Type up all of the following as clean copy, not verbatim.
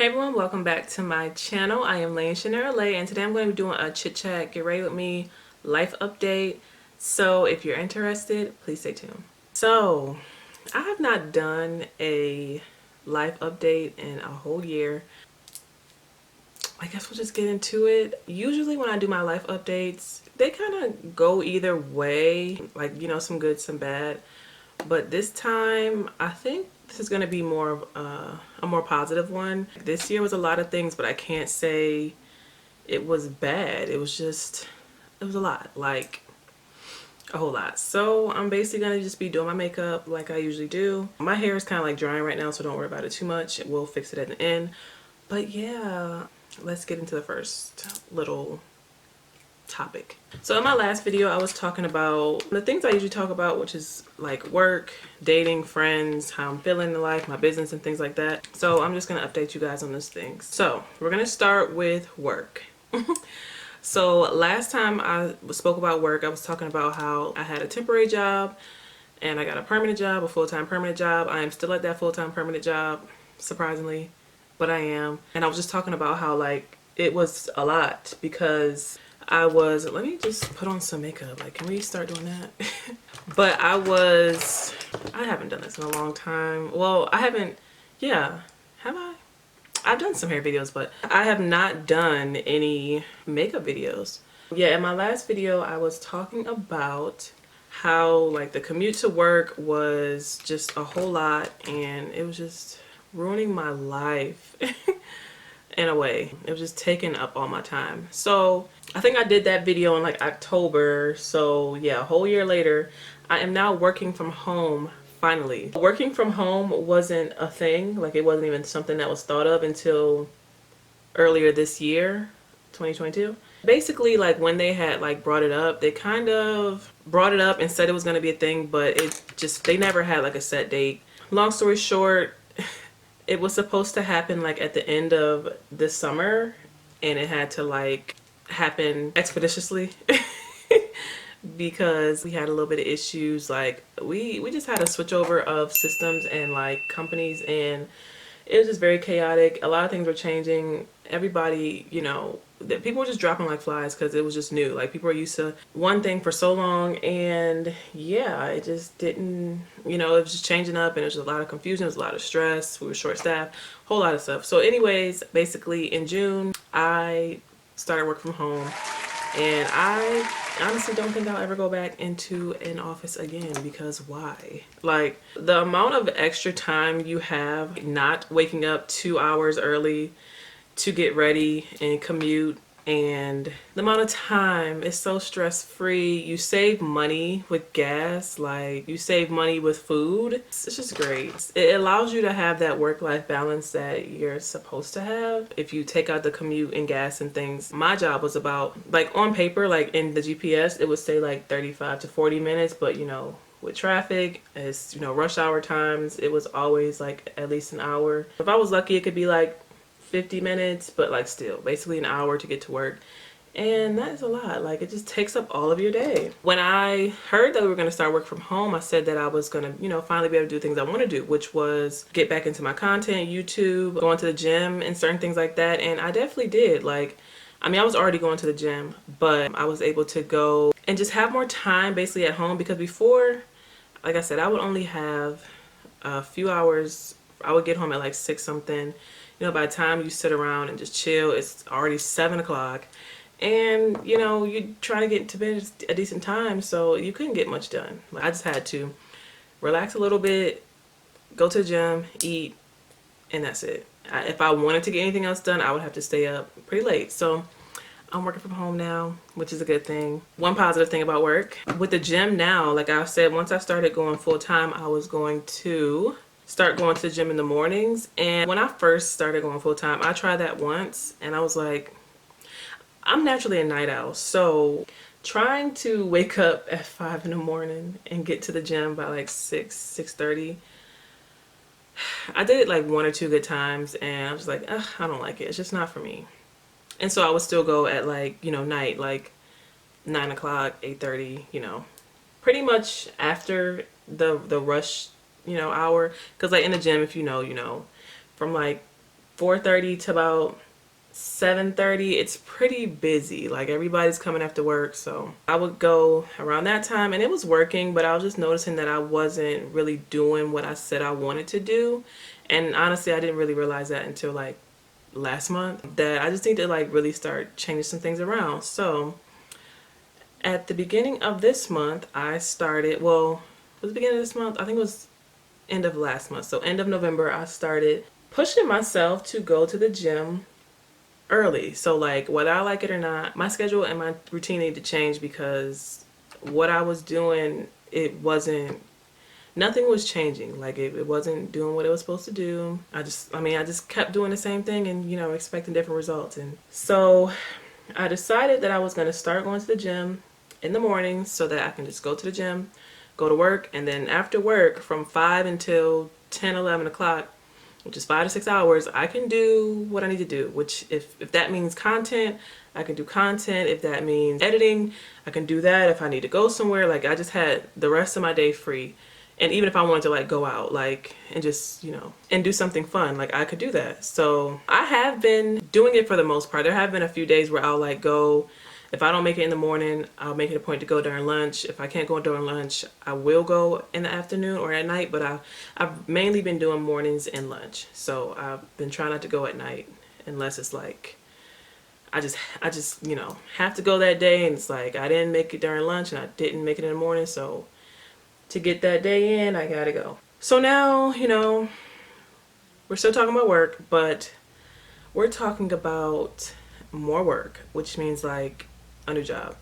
everyone, welcome back to my channel. I am laichenir, and today I'm going to be doing a chit chat, get ready with me, life update. So if you're interested, please stay tuned. So I have not done a life update in a whole year. I guess we'll just get into it. Usually when I do my life updates, they kind of go either way, like, you know, some good, some bad. But this time, I think this is going to be more of a more positive one. This year was a lot of things, but I can't say it was bad. It was a lot, like a whole lot. So I'm basically going to just be doing my makeup like I usually do. My hair is kind of like drying right now, so don't worry about it too much. We'll fix it at the end. But yeah, let's get into the first little topic. So in my last video I was talking about the things I usually talk about, which is like work, dating, friends, how I'm feeling in life, my business and things like that. So I'm just going to update you guys on those things. So we're going to start with work. So last time I spoke about work, I was talking about how I had a temporary job and I got a permanent job, a full-time permanent job. I am still at that full-time permanent job, surprisingly, but I am. And I was just talking about how like it was a lot because let me just put on some makeup. Like, can we start doing that? But I haven't done this in a long time. Well, I haven't, yeah, have I? I've done some hair videos, but I have not done any makeup videos. Yeah, in my last video, I was talking about how like the commute to work was just a whole lot and it was just ruining my life. In a way, it was just taking up all my time. So I think I did that video in like October. So yeah, a whole year later, I am now working from home finally. Working from home wasn't a thing. Like it wasn't even something that was thought of until earlier this year, 2022. Basically, like when they had like brought it up, they kind of brought it up and said it was going to be a thing, but they never had like a set date. Long story short, it was supposed to happen like at the end of this summer and it had to like happen expeditiously because we had a little bit of issues. Like we just had a switchover of systems and like companies and it was just very chaotic. A lot of things were changing. Everybody, you know, people were just dropping like flies because it was just new. Like people were used to one thing for so long and yeah, it just didn't, you know, it was just changing up and it was a lot of confusion, it was a lot of stress, we were short staffed, whole lot of stuff. So anyways, basically in June, I started work from home and I honestly don't think I'll ever go back into an office again because why? Like the amount of extra time you have not waking up 2 hours early to get ready and commute, and the amount of time is so stress-free. You save money with gas, like you save money with food. It's just great. It allows you to have that work-life balance that you're supposed to have if you take out the commute and gas and things. My job was about, like on paper, like in the GPS, it would say like 35 to 40 minutes, but you know, with traffic, it's, you know, rush hour times, it was always like at least an hour. If I was lucky, it could be like 50 minutes, but like still basically an hour to get to work. And that is a lot. Like it just takes up all of your day. When I heard that we were going to start work from home, I said that I was going to, you know, finally be able to do things I want to do, which was get back into my content, YouTube, going to the gym and certain things like that. And I definitely did. Like, I mean, I was already going to the gym, but I was able to go and just have more time basically at home because before, like I said, I would only have a few hours. I would get home at like 6 something. You know, by the time you sit around and just chill, it's already 7 o'clock. And, you know, you try to get to bed at a decent time, so you couldn't get much done. I just had to relax a little bit, go to the gym, eat, and that's it. If I wanted to get anything else done, I would have to stay up pretty late. So I'm working from home now, which is a good thing. One positive thing about work, with the gym now, like I said, once I started going full time, I was going to start going to the gym in the mornings. And when I first started going full time, I tried that once and I was like, I'm naturally a night owl, so trying to wake up at 5 in the morning and get to the gym by like 6:30, I did it like 1 or 2 good times and I was like, ugh, I don't like it, it's just not for me. And so I would still go at like, you know, night, like 9 o'clock, 8:30, you know, pretty much after the rush, you know, hour. Because like in the gym, if you know, from like 4:30 to about 7:30, it's pretty busy. Like everybody's coming after work, so I would go around that time and it was working, but I was just noticing that I wasn't really doing what I said I wanted to do. And honestly, I didn't really realize that until like last month, that I just need to like really start changing some things around. So at the beginning of this month, I started, well, it was the beginning of this month, I think it was end of last month. So end of November, I started pushing myself to go to the gym early. So like whether I like it or not, my schedule and my routine need to change, because what I was doing, nothing was changing. Like it wasn't doing what it was supposed to do. I just kept doing the same thing and, expecting different results. And so I decided that I was going to start going to the gym in the mornings so that I can just go to the gym, go to work, and then after work from 5 until 10, 11 o'clock, which is 5 to 6 hours, I can do what I need to do, which if that means content, I can do content. If that means editing, I can do that. If I need to go somewhere, like I just had the rest of my day free. And even if I wanted to like go out, like, and just, and do something fun, like I could do that. So I have been doing it for the most part. There have been a few days where I'll like go, if I don't make it in the morning, I'll make it a point to go during lunch. If I can't go during lunch, I will go in the afternoon or at night, but I've mainly been doing mornings and lunch. So I've been trying not to go at night unless it's like, I just, have to go that day, and it's like, I didn't make it during lunch and I didn't make it in the morning. So to get that day in, I gotta go. So now, we're still talking about work, but we're talking about more work, which means like a new job.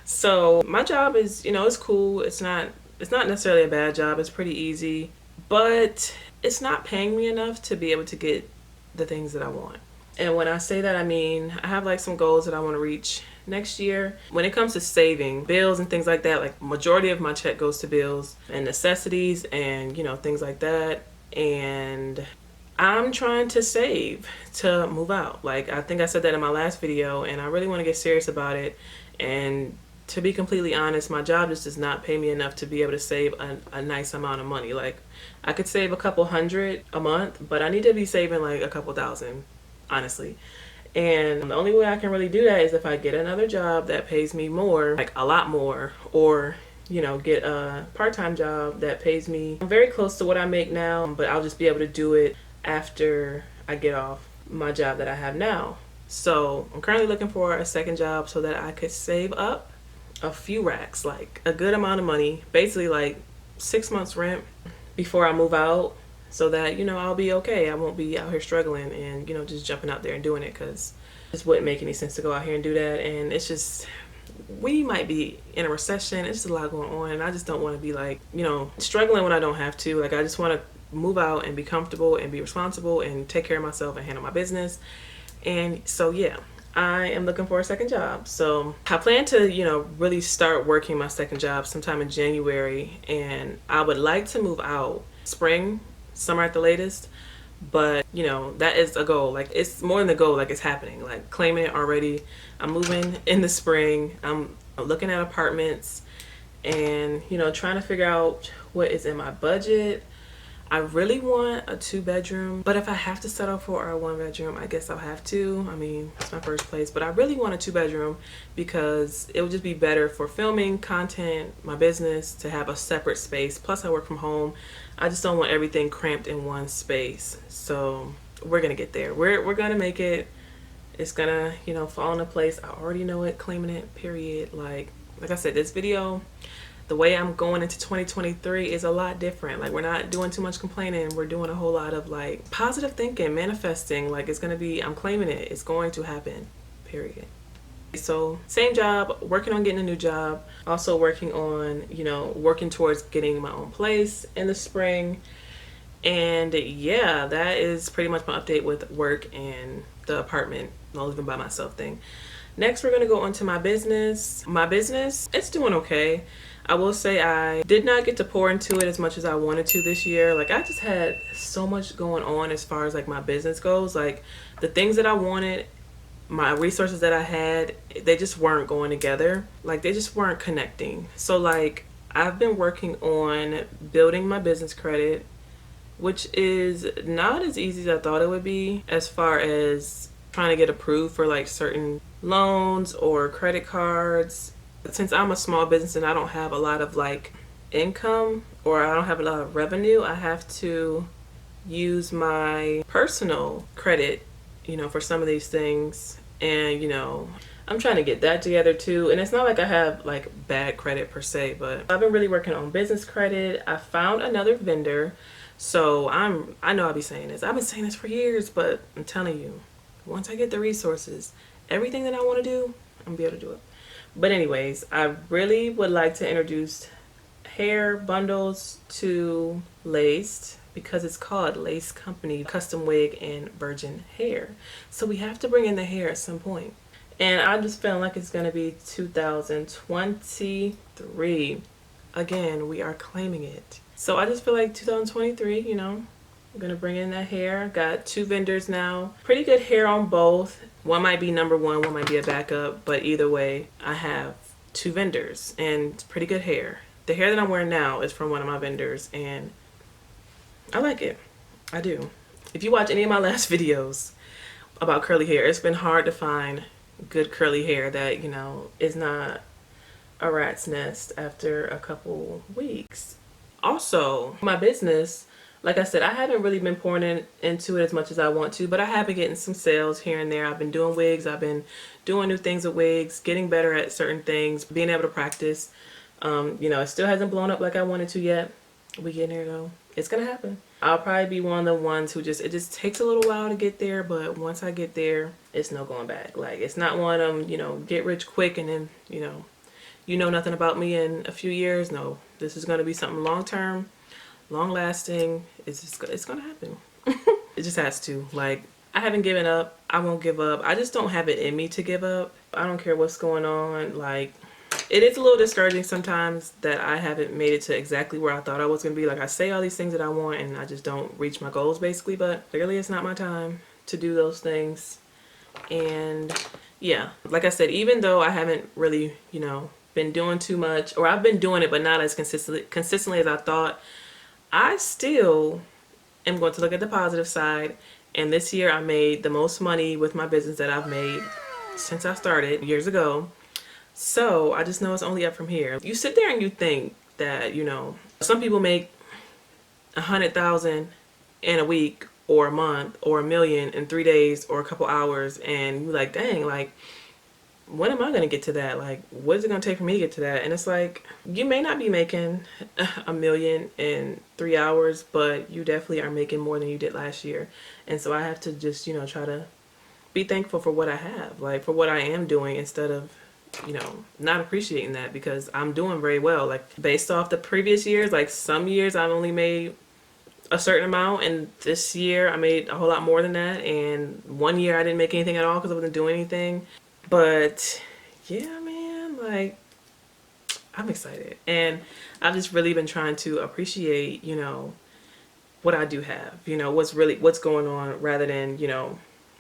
So my job is, it's cool. It's not necessarily a bad job. It's pretty easy, but it's not paying me enough to be able to get the things that I want. And when I say that, I mean, I have like some goals that I want to reach next year. When it comes to saving bills and things like that, like majority of my check goes to bills and necessities and, things like that. And I'm trying to save to move out. Like, I think I said that in my last video, and I really want to get serious about it. And to be completely honest, my job just does not pay me enough to be able to save a nice amount of money. Like, I could save a couple hundred a month, but I need to be saving like a couple thousand, honestly. And the only way I can really do that is if I get another job that pays me more, like a lot more, or get a part-time job that pays me very close to what I make now, but I'll just be able to do it after I get off my job that I have now. So I'm currently looking for a second job so that I could save up a few racks, like a good amount of money, basically like 6 months rent before I move out, so that, I'll be okay. I won't be out here struggling and, just jumping out there and doing it, because it just wouldn't make any sense to go out here and do that. And it's just, we might be in a recession. It's just a lot going on, and I just don't want to be like, struggling when I don't have to. Like, I just want to move out and be comfortable and be responsible and take care of myself and handle my business. And so, yeah, I am looking for a second job. So I plan to, really start working my second job sometime in January, and I would like to move out spring, summer at the latest. But that is a goal. Like, it's more than the goal, like it's happening, like claiming it already. I'm moving in the spring. I'm looking at apartments and trying to figure out what is in my budget. I really want a 2-bedroom, but if I have to settle for a 1-bedroom, I guess I'll have to. I mean, it's my first place, but I really want a 2-bedroom because it would just be better for filming content, my business, to have a separate space. Plus I work from home. I just don't want everything cramped in one space. So we're gonna get there. We're gonna make it. It's gonna, fall into place. I already know it, claiming it, period. Like I said, this video, the way I'm going into 2023 is a lot different. Like, we're not doing too much complaining. We're doing a whole lot of like positive thinking, manifesting. Like, it's gonna be, I'm claiming it. It's going to happen, period. So same job, working on getting a new job. Also working on, working towards getting my own place in the spring. And yeah, that is pretty much my update with work and the apartment, not living by myself thing. Next, we're gonna go on to my business. My business, it's doing okay. I will say I did not get to pour into it as much as I wanted to this year. Like, I just had so much going on as far as like my business goes. Like, the things that I wanted, my resources that I had, they just weren't going together. Like, they just weren't connecting. So like, I've been working on building my business credit, which is not as easy as I thought it would be as far as trying to get approved for like certain loans or credit cards. Since I'm a small business and I don't have a lot of like income, or I don't have a lot of revenue, I have to use my personal credit, for some of these things. And, I'm trying to get that together too. And it's not like I have like bad credit per se, but I've been really working on business credit. I found another vendor. So I know I'll be saying this. I've been saying this for years, but I'm telling you, once I get the resources, everything that I want to do, I'm gonna be able to do it. But anyways, I really would like to introduce hair bundles to Laced, because it's called Lace Company Custom Wig and Virgin Hair. So we have to bring in the hair at some point. And I'm just feeling like it's going to be 2023. Again, we are claiming it. So I just feel like 2023, I'm going to bring in that hair. Got 2 vendors now. Pretty good hair on both. One might be number one, one might be a backup. But either way, I have 2 vendors and it's pretty good hair. The hair that I'm wearing now is from one of my vendors and I like it. I do. If you watch any of my last videos about curly hair, it's been hard to find good curly hair that, is not a rat's nest after a couple weeks. Also, my business, like I said, I haven't really been pouring into it as much as I want to, but I have been getting some sales here and there. I've been doing wigs. I've been doing new things with wigs, getting better at certain things, being able to practice. It still hasn't blown up like I wanted to yet. We getting there though. It's gonna happen. I'll probably be one of the ones who it just takes a little while to get there, but once I get there, it's no going back. Like, it's not one of them, get rich quick and then, nothing about me in a few years. No, this is gonna be something long term, long lasting. It's gonna happen. It just has to. Like, I haven't given up. I won't give up. I just don't have it in me to give up. I don't care what's going on. Like, it is a little discouraging sometimes that I haven't made it to exactly where I thought I was going to be. Like, I say all these things that I want and I just don't reach my goals basically, but clearly it's not my time to do those things. And yeah, like I said, even though I haven't really, been doing too much, or I've been doing it but not as consistently as I thought, I still am going to look at the positive side. And this year I made the most money with my business that I've made since I started years ago. So I just know it's only up from here. You sit there and you think that, some people make 100,000 in a week or a month or $1 million in 3 days or a couple hours, and you're like, dang, like, when am I going to get to that? Like, what is it going to take for me to get to that? And it's like, you may not be making $1 million in 3 hours, but you definitely are making more than you did last year. And so I have to just, try to be thankful for what I have, like for what I am doing, instead of not appreciating that, because I'm doing very well. Like, based off the previous years, like some years I've only made a certain amount, and this year I made a whole lot more than that, and one year I didn't make anything at all because I wasn't doing anything. But yeah, man, like, I'm excited, and I've just really been trying to appreciate what I do have, what's going on, rather than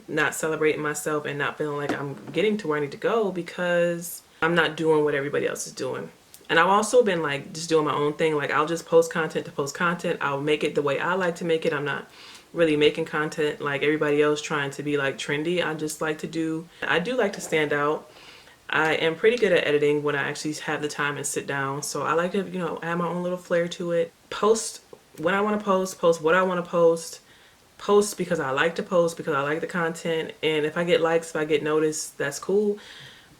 not celebrating myself and not feeling like I'm getting to where I need to go because I'm not doing what everybody else is doing. And I've also been like just doing my own thing. Like, I'll just post content to post content. I'll make it the way I like to make it. I'm not really making content like everybody else trying to be like trendy. I do like to stand out. I am pretty good at editing when I actually have the time and sit down. So I like to, add my own little flair to it. Post when I want to post what I want to post because I like to post, because I like the content. And if I get likes, if I get noticed, that's cool.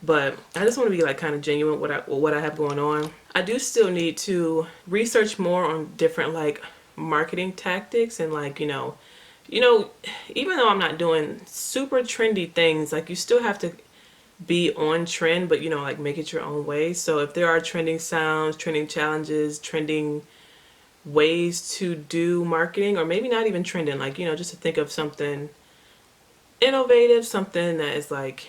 But I just want to be like kind of genuine with what I have going on. I do still need to research more on different like marketing tactics, and like, even though I'm not doing super trendy things, like, you still have to be on trend, but like make it your own way. So if there are trending sounds, trending challenges, trending ways to do marketing, or maybe not even trending, like, just to think of something innovative, something that is like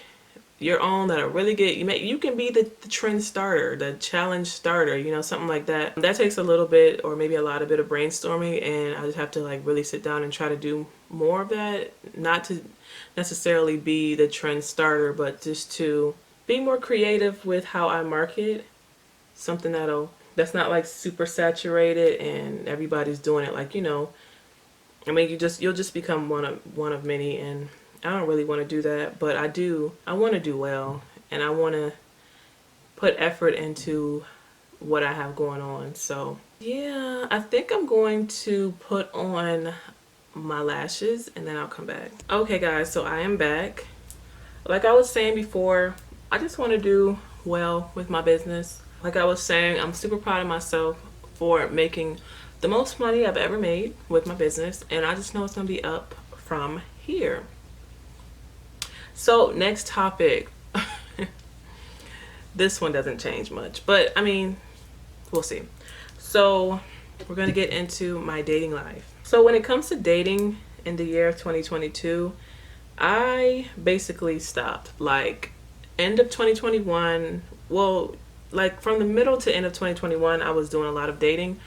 your own, that'll really get you can be the trend starter, the challenge starter, something like that. That takes a little bit, or maybe a lot of bit of brainstorming, and I just have to like really sit down and try to do more of that, not to necessarily be the trend starter, but just to be more creative with how I market, something that's not like super saturated and everybody's doing it, like, I mean, you'll just become one of many, and I don't really want to do that, but I want to do well, and I want to put effort into what I have going on. So yeah, I think I'm going to put on my lashes and then I'll come back. Okay guys, so I am back. Like I was saying before, I just want to do well with my business. Like I was saying, I'm super proud of myself for making the most money I've ever made with my business, and I just know it's gonna be up from here. So next topic. This one doesn't change much, but I mean, we'll see. So we're gonna get into my dating life. So when it comes to dating in the year of 2022, I basically stopped. Like end of 2021, well, like from the middle to end of 2021, I was doing a lot of dating.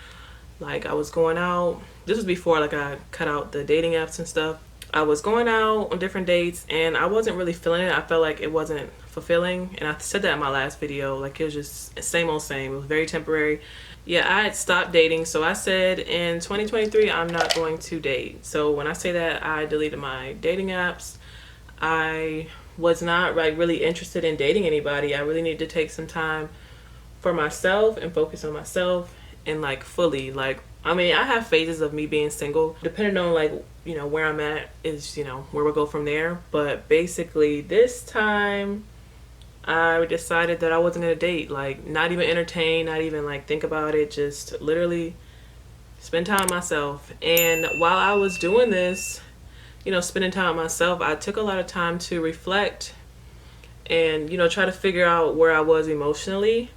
Like I was going out. This was before like I cut out the dating apps and stuff. I was going out on different dates and I wasn't really feeling it. I felt like it wasn't fulfilling, and I said that in my last video. Like it was just same old same. It was very temporary. Yeah, I had stopped dating, so I said in 2023 I'm not going to date. So when I say that, I deleted my dating apps. I was not like really interested in dating anybody. I really needed to take some time for myself and focus on myself, and like fully, like I mean, I have phases of me being single depending on like, you know, where I'm at is, you know, where we'll go from there. But basically this time I decided that I wasn't gonna date, like not even entertain, not even like think about it, just literally spend time with myself. And while I was doing this, you know, spending time with myself, I took a lot of time to reflect and, you know, try to figure out where I was emotionally.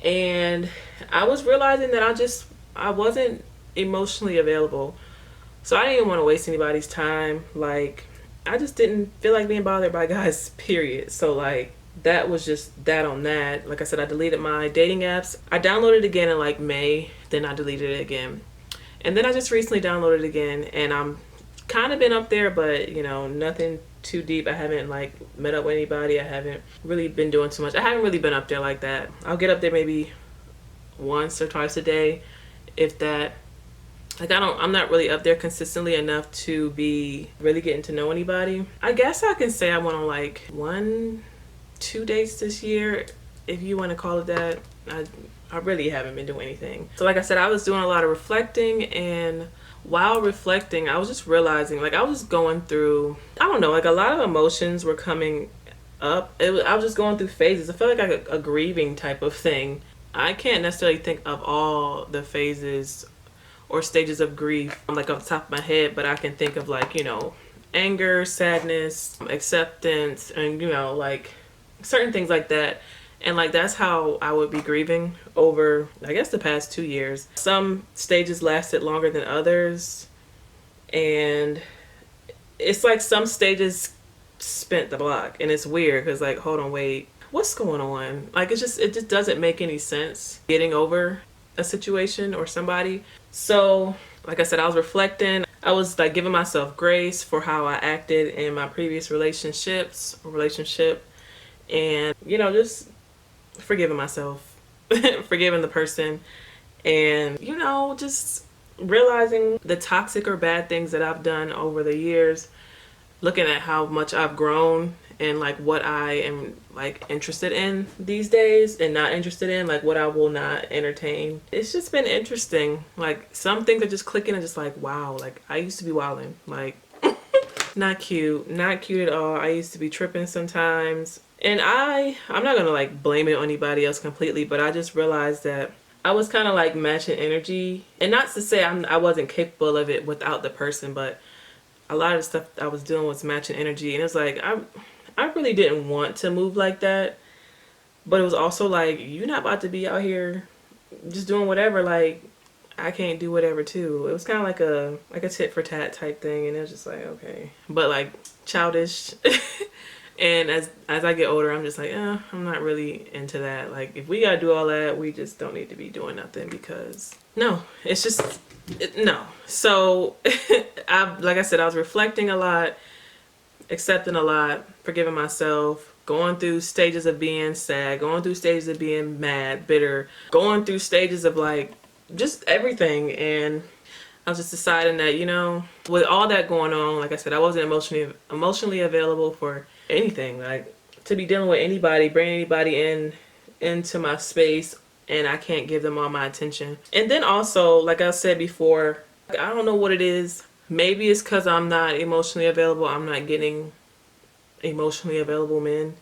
And I was realizing that I wasn't emotionally available. So I didn't even want to waste anybody's time. Like I just didn't feel like being bothered by guys, period. So like that was just that on that. Like I said, I deleted my dating apps. I downloaded it again in like May, then I deleted it again. And then I just recently downloaded it again, and I'm kind of been up there, but you know, nothing too deep. I haven't like met up with anybody. I haven't really been doing too much. I haven't really been up there like that. I'll get up there maybe once or twice a day, if that. Like I'm not really up there consistently enough to be really getting to know anybody. I guess I can say I went on like 1-2 dates this year, if you want to call it that. I really haven't been doing anything. So like I said, I was doing a lot of reflecting, and while reflecting, I was just realizing, like I was going through, I don't know, like a lot of emotions were coming up. I was just going through phases. I felt like a grieving type of thing. I can't necessarily think of all the phases or stages of grief like off the top of my head, but I can think of like, you know, anger, sadness, acceptance, and you know, like certain things like that. And like that's how I would be grieving over, I guess, the past 2 years. Some stages lasted longer than others, and it's like some stages spent the block, and it's weird because like, hold on, wait, what's going on? Like it just doesn't make any sense getting over a situation or somebody. So like I said, I was reflecting. I was like giving myself grace for how I acted in my previous relationship, and you know, just forgiving myself, forgiving the person, and you know, just realizing the toxic or bad things that I've done over the years, looking at how much I've grown and like what I am like interested in these days and not interested in, like what I will not entertain. It's just been interesting. Like some things are just clicking and just like, wow, like I used to be wilding, like not cute at all. I used to be tripping sometimes, and I'm not gonna like blame it on anybody else completely, but I just realized that I was kind of like matching energy, and not to say I wasn't capable of it without the person, but a lot of the stuff I was doing was matching energy, and it's like I really didn't want to move like that, but it was also like, you're not about to be out here just doing whatever, like I can't do whatever too. It was kind of like a tit for tat type thing, and it was just like, okay, but like childish. And as I get older, I'm just like, I'm not really into that. Like if we gotta do all that, we just don't need to be doing nothing, because no, it's just no. So like I said, I was reflecting a lot, accepting a lot, forgiving myself, going through stages of being sad, going through stages of being mad, bitter, going through stages of like just everything. And I was just deciding that, with all that going on, like I said, I wasn't emotionally available for anything. Like, to be dealing with anybody, bringing anybody into my space, and I can't give them all my attention. And then also, like I said before, I don't know what it is. Maybe it's because I'm not emotionally available. I'm not getting emotionally available men.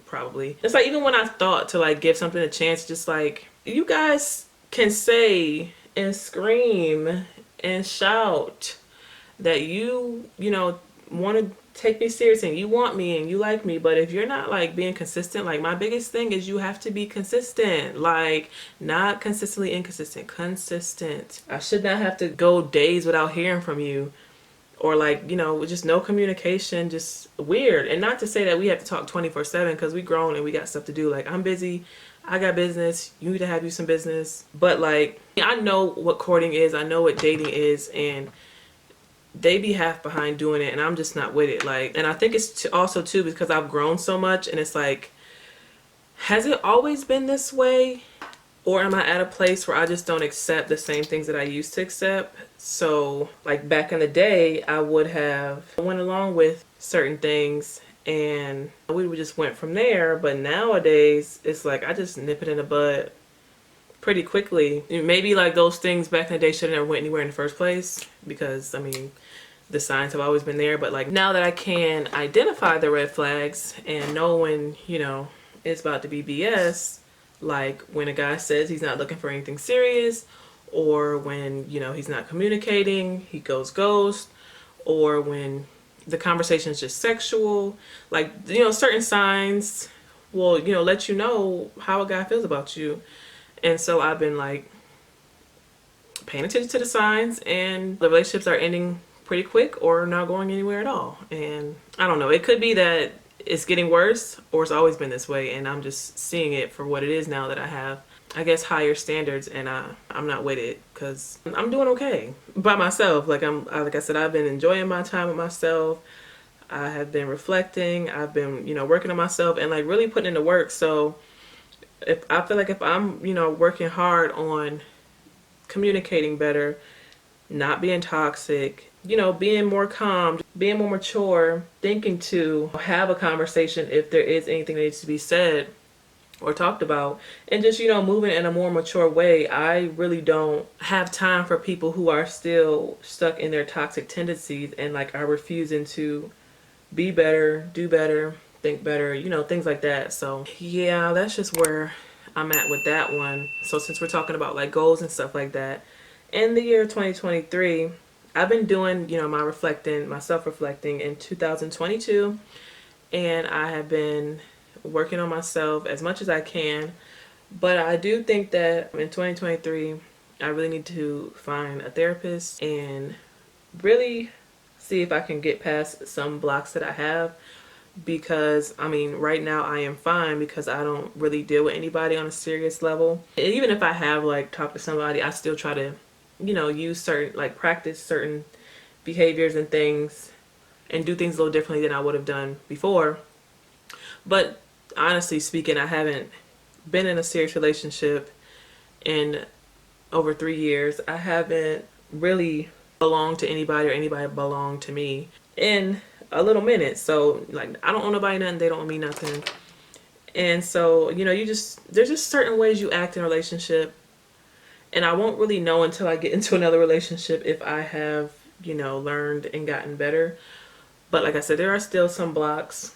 Probably. It's like, even when I thought to like give something a chance, just like, you guys can say and scream and shout that want to take me serious and you want me and you like me, but if you're not like being consistent, like, my biggest thing is you have to be consistent. Like, not consistently inconsistent, consistent. I should not have to go days without hearing from you, or like, just no communication, just weird. And not to say that we have to talk 24/7, because we grown and we got stuff to do. Like, I'm busy, I got business, you need to have you some business. But like, I know what courting is, I know what dating is, and they be half behind doing it, and I'm just not with it. Like, and I think it's also too because I've grown so much, and it's like, has it always been this way? Or am I at a place where I just don't accept the same things that I used to accept? So like, back in the day, I would have went along with certain things and we just went from there. But nowadays, it's like, I just nip it in the bud pretty quickly. Maybe like those things back in the day should have never went anywhere in the first place, because I mean, the signs have always been there. But like, now that I can identify the red flags and know when, it's about to be BS, like when a guy says he's not looking for anything serious, or when, he's not communicating, he goes ghost, or when the conversation is just sexual, like, certain signs will, let you know how a guy feels about you. And so I've been like paying attention to the signs, and the relationships are ending pretty quick or not going anywhere at all. And I don't know, it could be that it's getting worse, or it's always been this way, and I'm just seeing it for what it is now that I have, I guess, higher standards, and I'm not with it, because I'm doing okay by myself. Like, like I said, I've been enjoying my time with myself. I have been reflecting. I've been, working on myself and like really putting in the work. So I feel like if I'm, working hard on communicating better, not being toxic, being more calm, being more mature, thinking to have a conversation if there is anything that needs to be said or talked about, and just, moving in a more mature way. I really don't have time for people who are still stuck in their toxic tendencies and like are refusing to be better, do better, think better, things like that. So yeah, that's just where I'm at with that one. So since we're talking about like goals and stuff like that, in the year 2023, I've been doing, my self-reflecting in 2022, and I have been working on myself as much as I can. But I do think that in 2023, I really need to find a therapist and really see if I can get past some blocks that I have, because I mean, right now I am fine because I don't really deal with anybody on a serious level. And even if I have like talked to somebody, I still try to use certain, like, practice certain behaviors and things and do things a little differently than I would have done before. But honestly speaking, I haven't been in a serious relationship in over 3 years. I haven't really belonged to anybody or anybody belonged to me in a little minute. So like, I don't owe nobody nothing, they don't owe me nothing. And so, there's just certain ways you act in a relationship. And I won't really know until I get into another relationship if I have, learned and gotten better. But like I said, there are still some blocks,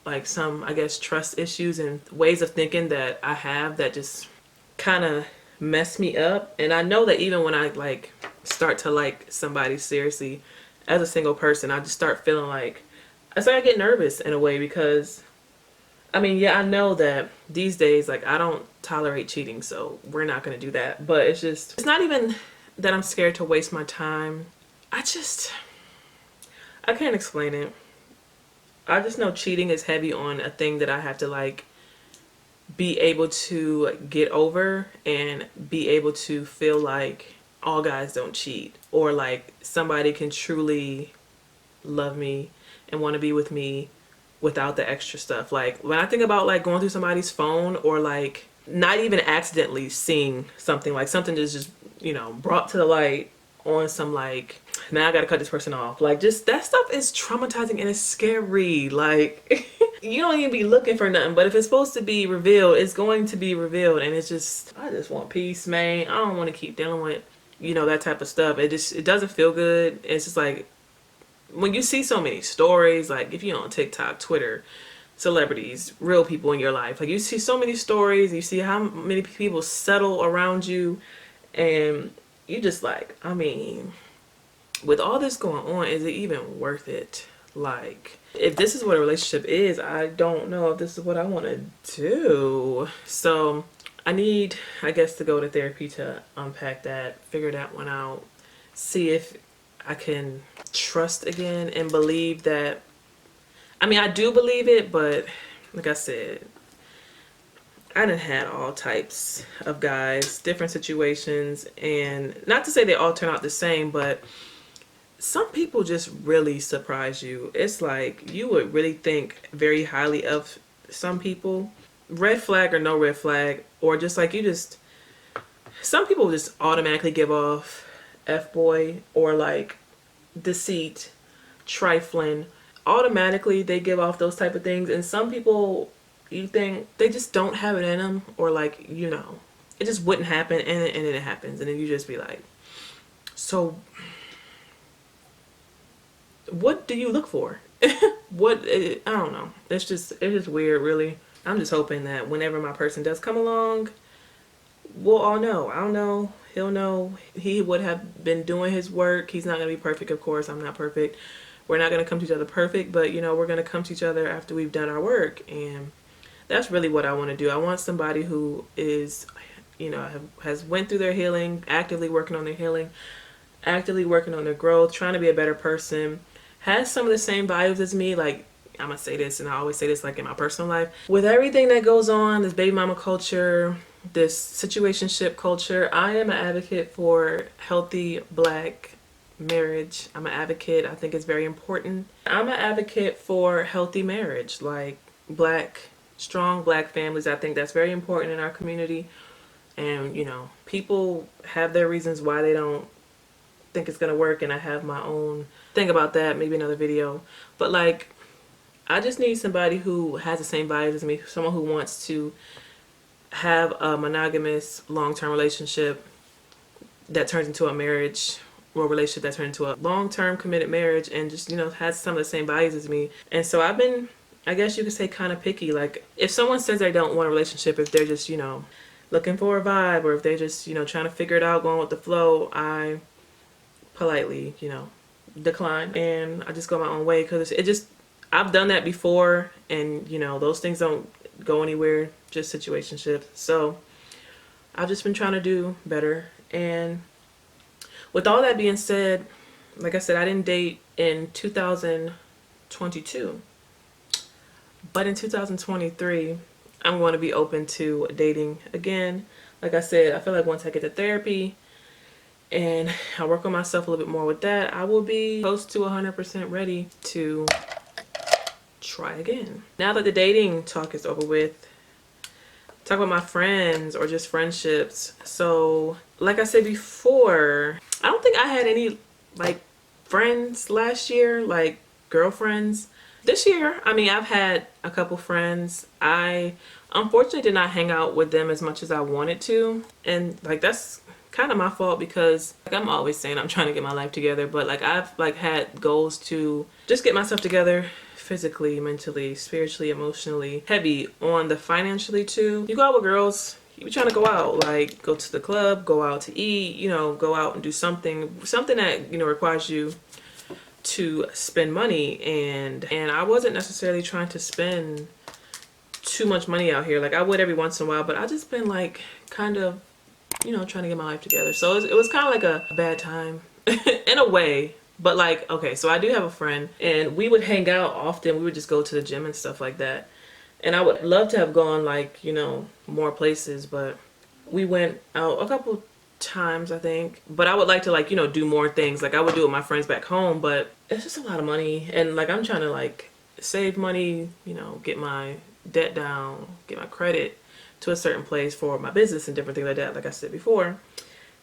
like some, I guess, trust issues and ways of thinking that I have that just kind of mess me up. And I know that even when I like start to like somebody seriously as a single person, I just start feeling like, it's like I get nervous in a way, because I mean, yeah, I know that these days, like, I don't tolerate cheating, so we're not going to do that. But it's not even that I'm scared to waste my time. I can't explain it. I just know cheating is heavy on a thing that I have to, like, be able to get over and be able to feel like all guys don't cheat, or like somebody can truly love me and want to be with me without the extra stuff. Like, when I think about like going through somebody's phone, or like not even accidentally seeing something, like something that's just brought to the light on some like, now I gotta cut this person off. Like, just that stuff is traumatizing and it's scary. Like, you don't even be looking for nothing, but if it's supposed to be revealed, it's going to be revealed. And it's just, I just want peace, man. I don't want to keep dealing with, you know, that type of stuff. It doesn't feel good. It's just like, when you see so many stories, like if you're on TikTok, Twitter, celebrities, real people in your life, like you see so many stories, you see how many people settle around you, and you just like, I mean, with all this going on, is it even worth it? Like, if this is what a relationship is, I don't know if this is what I want to do. So I need, I guess, to go to therapy to unpack that, figure that one out, see if I can trust again and believe that. I mean, I do believe it, but like I said, I done had all types of guys, different situations, and not to say they all turn out the same, but some people just really surprise you. It's like you would really think very highly of some people, red flag or no red flag, or just like some people just automatically give off F-boy or like deceit, trifling. Automatically they give off those type of things, and some people, you think they just don't have it in them, or like, you know, it just wouldn't happen, and then it happens, and then you just be like, so what do you look for? I don't know. It's just weird, really. I'm just hoping that whenever my person does come along, we'll all know. I'll know. He'll know. He would have been doing his work. He's not going to be perfect, of course. I'm not perfect. We're not going to come to each other perfect, but, you know, we're going to come to each other after we've done our work. And that's really what I want to do. I want somebody who is, you know, has went through their healing, actively working on their healing, actively working on their growth, trying to be a better person, has some of the same values as me. Like, I'm going to say this, and I always say this, like in my personal life, with everything that goes on, this baby mama culture, this situationship culture, I am an advocate for healthy Black marriage. I'm an advocate. I think it's very important. I'm an advocate for healthy marriage, like strong Black families. I think that's very important in our community. And, you know, people have their reasons why they don't think it's gonna work, and I have my own thing about that, maybe another video. But like, I just need somebody who has the same values as me, someone who wants to have a monogamous long-term relationship that turns into a marriage, or a relationship that turns into a long-term committed marriage, and just, you know, has some of the same values as me. And so I've been, I guess you could say, kind of picky. Like, if someone says they don't want a relationship, if they're just, you know, looking for a vibe, or if they're just, you know, trying to figure it out, going with the flow, I politely, you know, decline, and I just go my own way, because I've done that before, and, you know, those things don't go anywhere, just situationships. So I've just been trying to do better. And with all that being said, like I said, I didn't date in 2022, but in 2023 I'm going to be open to dating again. Like I said, I feel like once I get to therapy and I work on myself a little bit more with that, I will be close to 100% ready to try again. Now that the dating talk is over with, talk about my friends or just friendships. So like I said before, I don't think I had any like friends last year, like girlfriends. This year, I mean, I've had a couple friends. I unfortunately did not hang out with them as much as I wanted to, and like that's kind of my fault, because like I'm always saying I'm trying to get my life together, but like I've like had goals to just get myself together physically, mentally, spiritually, emotionally, heavy on the financially too. You go out with girls, you be trying to go out, like go to the club, go out to eat, you know, go out and do something that, you know, requires you to spend money, and I wasn't necessarily trying to spend too much money out here. Like I would every once in a while, but I just been like kind of, you know, trying to get my life together. So it was kind of like a bad time in a way. But like, okay, so I do have a friend, and we would hang out often. We would just go to the gym and stuff like that. And I would love to have gone like, you know, more places, but we went out a couple times, I think. But I would like to, like, you know, do more things. Like I would do it with my friends back home, but it's just a lot of money. And like I'm trying to like save money, you know, get my debt down, get my credit to a certain place for my business and different things like that, like I said before.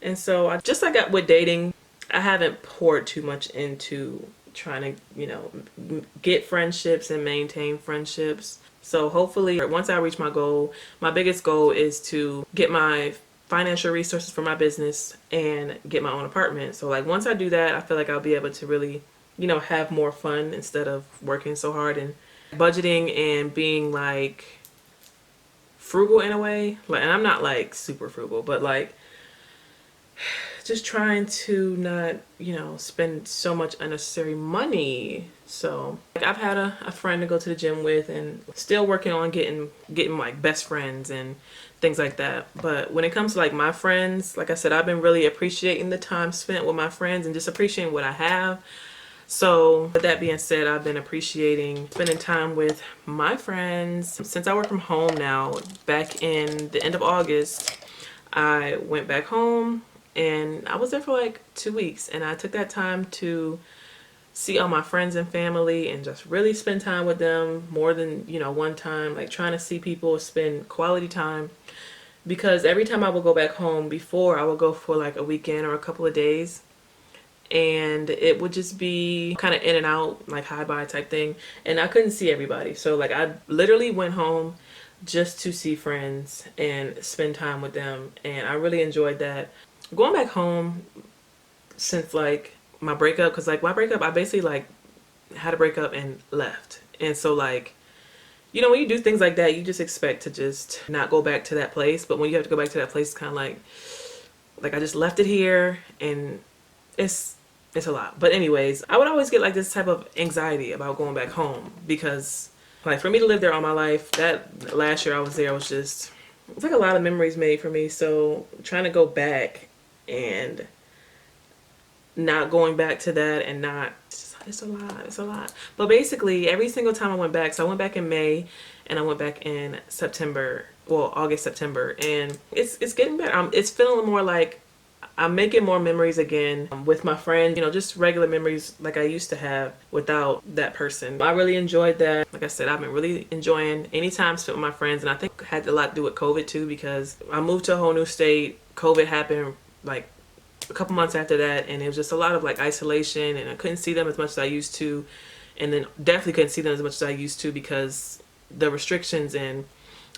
And so I just like with dating, I haven't poured too much into trying to, get friendships and maintain friendships. So hopefully once I reach my goal, my biggest goal is to get my financial resources for my business and get my own apartment. So like once I do that, I feel like I'll be able to really, have more fun instead of working so hard and budgeting and being like frugal in a way. Like, and I'm not like super frugal, but like just trying to not, spend so much unnecessary money. So like I've had a friend to go to the gym with and still working on getting like best friends and things like that. But when it comes to like my friends, like I said, I've been really appreciating the time spent with my friends and just appreciating what I have. So with that being said, I've been appreciating spending time with my friends. Since I work from home now, back in the end of August, I went back home and I was there for like 2 weeks, and I took that time to see all my friends and family and just really spend time with them more than, one time, like trying to see people, spend quality time. Because every time I would go back home before, I would go for like a weekend or a couple of days, and it would just be kind of in and out, like hi bye type thing, and I couldn't see everybody. So like I literally went home just to see friends and spend time with them, and I really enjoyed that. Going back home since like my breakup, because like my breakup, I basically like had a breakup and left. And so like, when you do things like that, you just expect to just not go back to that place. But when you have to go back to that place, it's kind of like I just left it here, and it's a lot. But anyways, I would always get like this type of anxiety about going back home, because like for me to live there all my life, that last year I was there was just, it's like a lot of memories made for me. So trying to go back and not going back to that and not, it's a lot. But basically every single time I went back, so I went back in May and I went back in September, well, August, September, and it's getting better. It's feeling more like I'm making more memories again with my friends, just regular memories like I used to have without that person. I really enjoyed that. Like I said, I've been really enjoying any time spent with my friends, and I think it had a lot to do with COVID too, because I moved to a whole new state. COVID happened like a couple months after that, and it was just a lot of like isolation, and I couldn't see them as much as I used to, and then definitely couldn't see them as much as I used to because the restrictions. And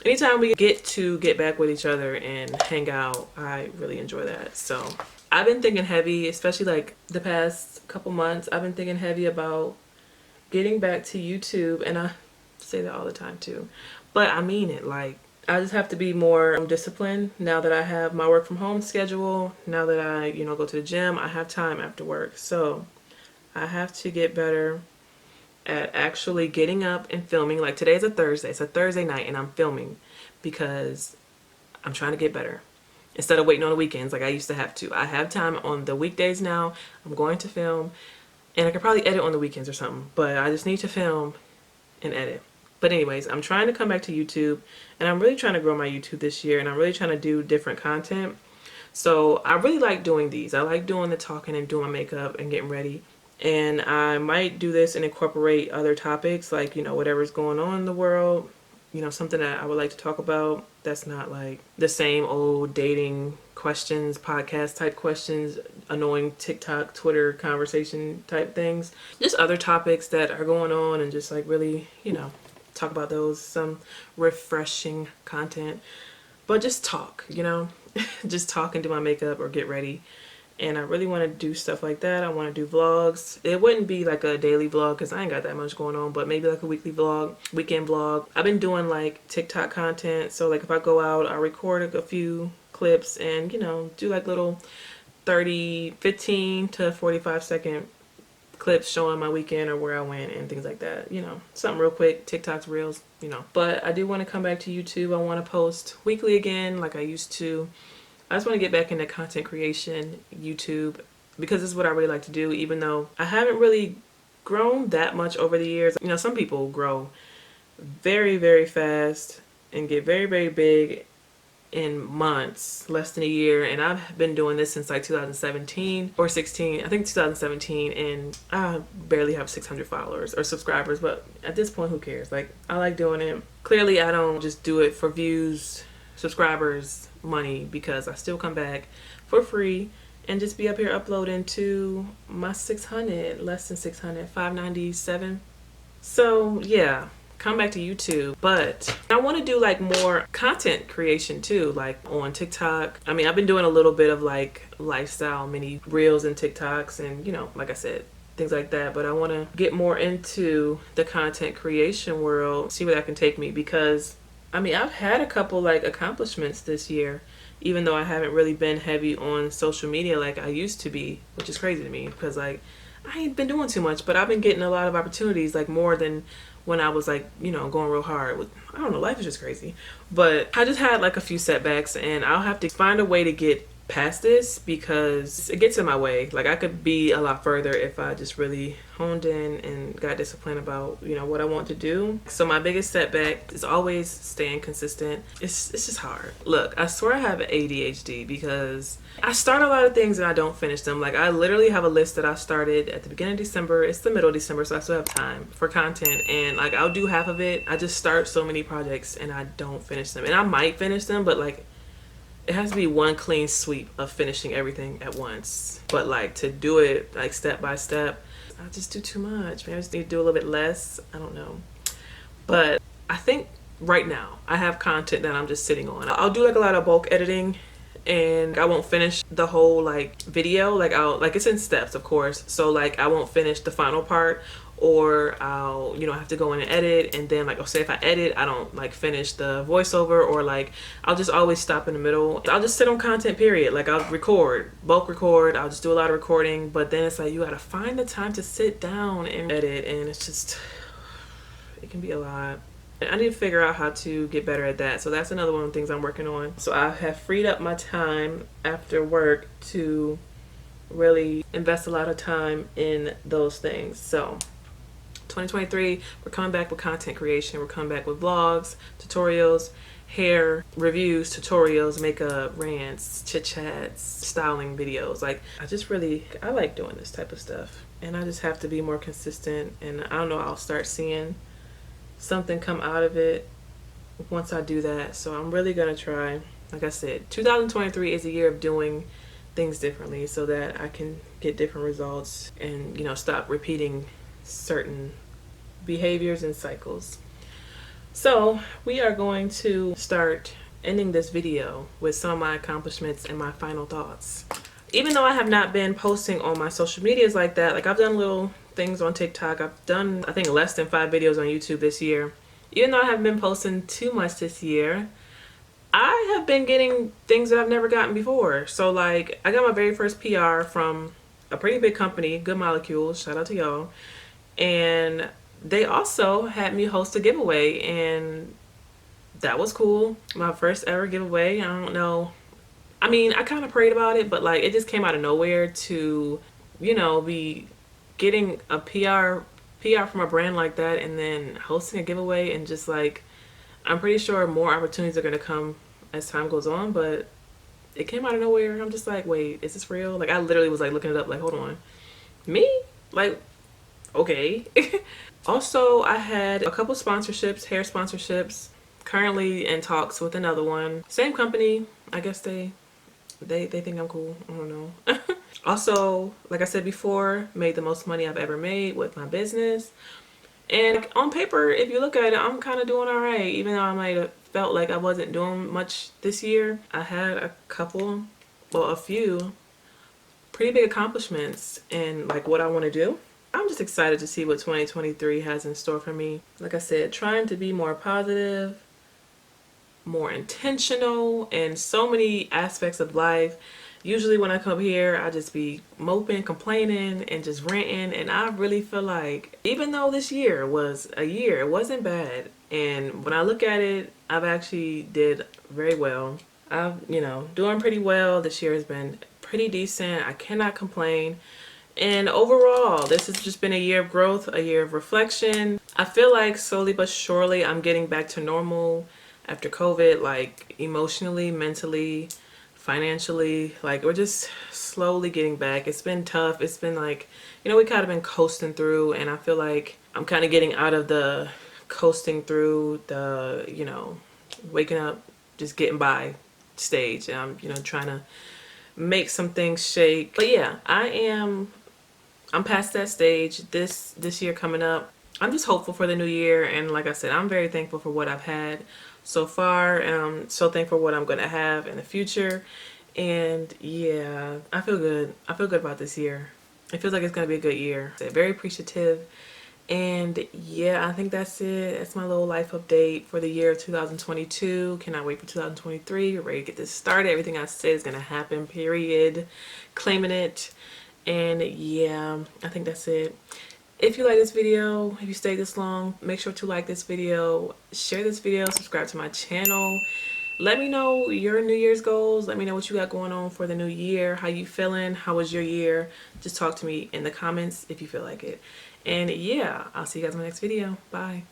anytime we get back with each other and hang out, I really enjoy that. So I've been thinking heavy, especially like the past couple months, I've been thinking heavy about getting back to YouTube, and I say that all the time too, but I mean it. Like I just have to be more disciplined now that I have my work from home schedule. Now that I, go to the gym, I have time after work. So I have to get better at actually getting up and filming. Like today's a Thursday. It's a Thursday night and I'm filming because I'm trying to get better. Instead of waiting on the weekends like I used to have to. I have time on the weekdays now. I'm going to film, and I could probably edit on the weekends or something, but I just need to film and edit. But anyways, I'm trying to come back to YouTube, and I'm really trying to grow my YouTube this year, and I'm really trying to do different content. So I really like doing these. I like doing the talking and doing my makeup and getting ready. And I might do this and incorporate other topics like, whatever's going on in the world, something that I would like to talk about that's not like the same old dating questions, podcast type questions, annoying TikTok, Twitter conversation type things. Just other topics that are going on, and just like really, talk about those, some refreshing content, but just talk, just talk and do my makeup or get ready. And I really want to do stuff like that. I want to do vlogs. It wouldn't be like a daily vlog because I ain't got that much going on, but maybe like a weekly vlog, weekend vlog. I've been doing like TikTok content, so like if I go out, I record a few clips and do like little 15 to 45-second clips showing my weekend or where I went and things like that, something real quick, TikToks, reels, But I do want to come back to YouTube. I want to post weekly again like I used to. I just want to get back into content creation, YouTube, because this is what I really like to do, even though I haven't really grown that much over the years. Some people grow very, very fast and get very, very big in months, less than a year, and I've been doing this since like 2017 or 16, I think 2017, and I barely have 600 followers or subscribers, but at this point who cares? Like I like doing it. Clearly I don't just do it for views, subscribers, money, because I still come back for free and just be up here uploading to my 600, less than 600, 597. So yeah, come back to YouTube. But I want to do like more content creation too, like on TikTok. I mean, I've been doing a little bit of like lifestyle mini reels and TikToks, and you know, like I said, things like that. But I want to get more into the content creation world, see where that can take me, because I mean, I've had a couple like accomplishments this year, even though I haven't really been heavy on social media like I used to be, which is crazy to me because like I ain't been doing too much, but I've been getting a lot of opportunities, like more than when I was like, you know, going real hard with, I don't know, life is just crazy. But I just had like a few setbacks, and I'll have to find a way to get past this because it gets in my way. Like I could be a lot further if I just really honed in and got disciplined about, you know, what I want to do. So my biggest setback is always staying consistent. It's just hard. Look, I swear I have ADHD because I start a lot of things and I don't finish them. Like I literally have a list that I started at the beginning of December. It's the middle of December, so I still have time for content, and like I'll do half of it. I just start so many projects and I don't finish them. And I might finish them, but like it has to be one clean sweep of finishing everything at once. But like to do it like step by step, I just do too much. Maybe I just need to do a little bit less. I don't know. But I think right now I have content that I'm just sitting on. I'll do like a lot of bulk editing, and I won't finish the whole like video. Like I'll, like it's in steps, of course. So like I won't finish the final part, or I'll, you know, have to go in and edit, and then like, I'll say if I edit, I don't like finish the voiceover, or like I'll just always stop in the middle. I'll just sit on content, period. Like I'll record, bulk record, I'll just do a lot of recording, but then it's like you gotta find the time to sit down and edit, and it's just, it can be a lot. I need to figure out how to get better at that. So that's another one of the things I'm working on. So I have freed up my time after work to really invest a lot of time in those things. So 2023, we're coming back with content creation. We're coming back with vlogs, tutorials, hair reviews, tutorials, makeup, rants, chit chats, styling videos. Like I like doing this type of stuff, and I just have to be more consistent. And I don't know, I'll start seeing something come out of it once I do that. So I'm really gonna try. Like I said, 2023 is a year of doing things differently so that I can get different results and, you know, stop repeating certain behaviors and cycles. So we are going to start ending this video with some of my accomplishments and my final thoughts. Even though I have not been posting on my social medias like that, like I've done little things on TikTok. I've done, I think, less than 5 videos on YouTube this year. Even though I haven't been posting too much this year, I have been getting things that I've never gotten before. So like I got my very first PR from a pretty big company, Good Molecules, shout out to y'all. And they also had me host a giveaway, and that was cool. My first ever giveaway. I don't know. I mean, I kind of prayed about it, but like it just came out of nowhere to, you know, be getting a PR from a brand like that, and then hosting a giveaway, and just like, I'm pretty sure more opportunities are going to come as time goes on, but it came out of nowhere. I'm just like, wait, is this real? Like I literally was like looking it up, like, hold on, me? Like, okay. Also, I had a couple sponsorships, hair sponsorships, currently in talks with another one. Same company. I guess they think I'm cool. I don't know. Also, like I said before, made the most money I've ever made with my business. And on paper, if you look at it, I'm kind of doing all right. Even though I might have felt like I wasn't doing much this year, I had a few pretty big accomplishments in like what I want to do. I'm just excited to see what 2023 has in store for me. Like I said, trying to be more positive, more intentional in so many aspects of life. Usually when I come here, I just be moping, complaining, and just ranting. And I really feel like, even though this year was a year, it wasn't bad. And when I look at it, I've actually did very well. I'm, you know, doing pretty well. This year has been pretty decent. I cannot complain. And overall, this has just been a year of growth, a year of reflection. I feel like slowly but surely I'm getting back to normal after COVID, like emotionally, mentally, financially. Like we're just slowly getting back. It's been tough. It's been like, you know, we kind of been coasting through, and I feel like I'm kind of getting out of the coasting through, the, you know, waking up, just getting by stage. And I'm, you know, trying to make some things shake. But yeah, I'm past that stage. This year coming up, I'm just hopeful for the new year, and like I said, I'm very thankful for what I've had so far. So thankful for what I'm gonna have in the future, and yeah, I feel good. I feel good about this year. It feels like it's gonna be a good year. Very appreciative, and yeah, I think that's it. That's my little life update for the year of 2022. Cannot wait for 2023. We're ready to get this started. Everything I said is gonna happen. Period. Claiming it. And yeah, I think that's it. If you like this video, if you stayed this long, make sure to like this video, share this video, subscribe to my channel. Let me know your New Year's goals. Let me know what you got going on for the new year. How you feeling? How was your year? Just talk to me in the comments if you feel like it. And yeah, I'll see you guys in my next video. Bye.